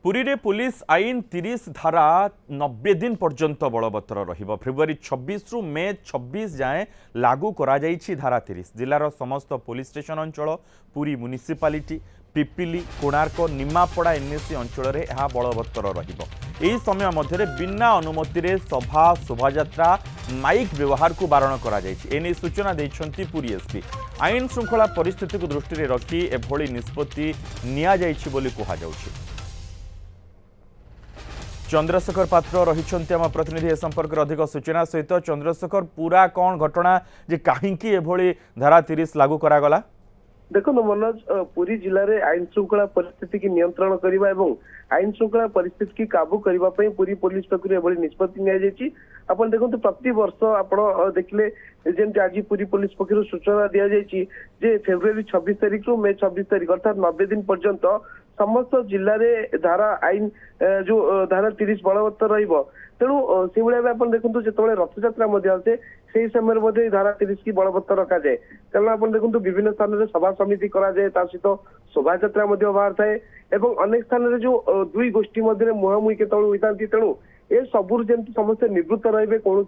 पुरी रे पुलिस आईन 30 धारा 90 दिन पर्यंत बलवत्तर रहिबो। फेब्रुआरी 26 रु मे 26 जाए लागू करा जाइछि धारा 30। जिलार समस्त पुलिस स्टेशन अंचल, पुरी म्युनिसिपालिटी, पिपिली, कोणार्क, निमापड़ा एनएसी अंचल रे यह बलवत्तर रहिबो। एही समय मध्य बिना अनुमति रे सभा शोभायात्रा माइक व्यवहार को बारण करा जाइछि। एने सूचना दैछंती पुरी एसपी। आईन श्रृंखला परिस्थिति को दृष्टि रे रखी एभली निष्पत्ति निया जाइछि बोली कहा जाउछि। चंद्रशेखर पात्र रही आम प्रतिनिधि ए संपर्क अधिक सूचना सहित। चंद्रशेखर, पूरा कौन घटना जे कहीं एभली धारा 30 लागू करागला? देखो मनोज, पुरी जिले में आईन श्रृंखला परिस्थिति की नियंत्रण करने और आईन श्रृंखला परिस्थिति की काबू करने पुरी पुलिस पक्ष निष्पत्ति नि आपन देखो प्रति वर्ष आप देखिले जमी आज पुरी पुलिस पक्ष सूचना दि जाए फेब्रुआरी 26 तारिख रु मे 26 तारिख अर्थात 90 दिन पर्यंत समस्त जिले में धारा आईन जो धारा 30 बलवत्तर रहिबो। तेणु से भाव देखो जो रथयात्रा आसे से समय धारा 30 की बलवत्तर रखा जाए। कारण आप देखो विभिन्न स्थान में सभा समिति कराए सहित शोभा यात्रा बाहर थाए और अनेक स्थान में जो दुई गोष्ठी मध्य मुहांमुही के होता। तेणु ए सबू जमी समस्ते निवृत्त रहे कौन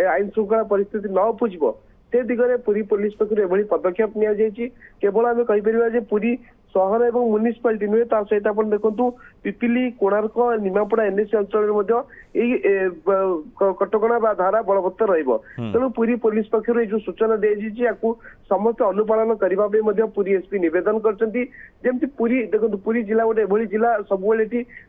आईन श्रृंखला परिस्थिति न उपजिब से दिगरे पुरी पुलिस पक्ष एभली पदक्षेप नि केवल आम कहीपर पुरी सहर और म्युनिसिपालिटी नुहे ता सहित आप देखु पिपिली, कोणार्क, निमापड़ा एनएसी अंचल कटकणा धारा बलवत्तर रहिबो। तेणु पुरी पुलिस पक्ष जो सूचना दी समस्त अनुपालन करने पुरी एसपी निवेदन करमती पुरी देखो पुरी जिला गोटे एभली जिला सब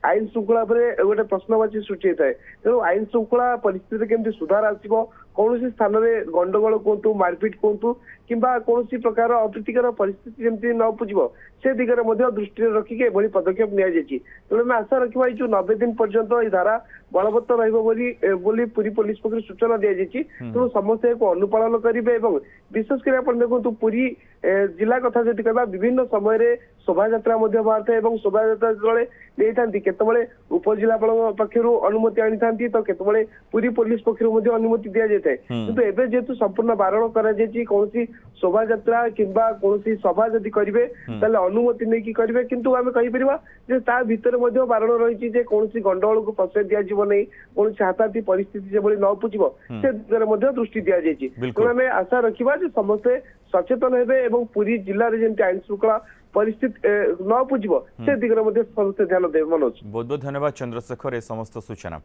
आईन श्रृंखला गोटे प्रश्नवाची सृष्टि होता है। तेणु आईन श्रृंखला परिस्थिति केमती सुधार आसो कौन स्थान में गंडगोल कहतु मारपिट कहतु कि कौन प्रकार अप्रीतिकर परिस्थिति जमी न उपजिब से दिगरे दृष्टि रखिक एभली पदक्षेप नि तेणु आशा रखा जो 90 दिन पर्यंत ये धारा बलवत्तर रही पुरी पुलिस पक्ष सूचना दी जाए। तेणु समस्ते अनुपालन करेंगे और विशेषकर आप देखो पुरी जिला कथा जब कह विभिन्न समय शोभा यात्रा बाहर था और शोभा यात्रा जो केतबे उपजिलापाल पक्षर अनुमति आनी था तो केतबे पुरी पुलिस पक्ष अनुमति दि जाए। किंतु एबे जेतु संपूर्ण बारण करा कौन शोभा यात्रा किंबा कौन सभा जदि करेंगे ताले अनुमति नहीं करेंगे। किंतु आम कहीपर ता भितर बारण रही कौन गंडगोल को प्रश्रय दिज्व नहीं कौन हाथाती परिस्थिति जो न उपजिब से दिगरे दृष्टि दि जाए। तेणु आम आशा रखा समस्ते सचेतन हेबे और पुरी जिले में जमी आईन श्रृंखला परिस्थिति न उपजिब से दिगरे समस्ते ध्यान देवे। मनोज, बहुत बहुत धन्यवाद चंद्रशेखर ए समस्त सूचना।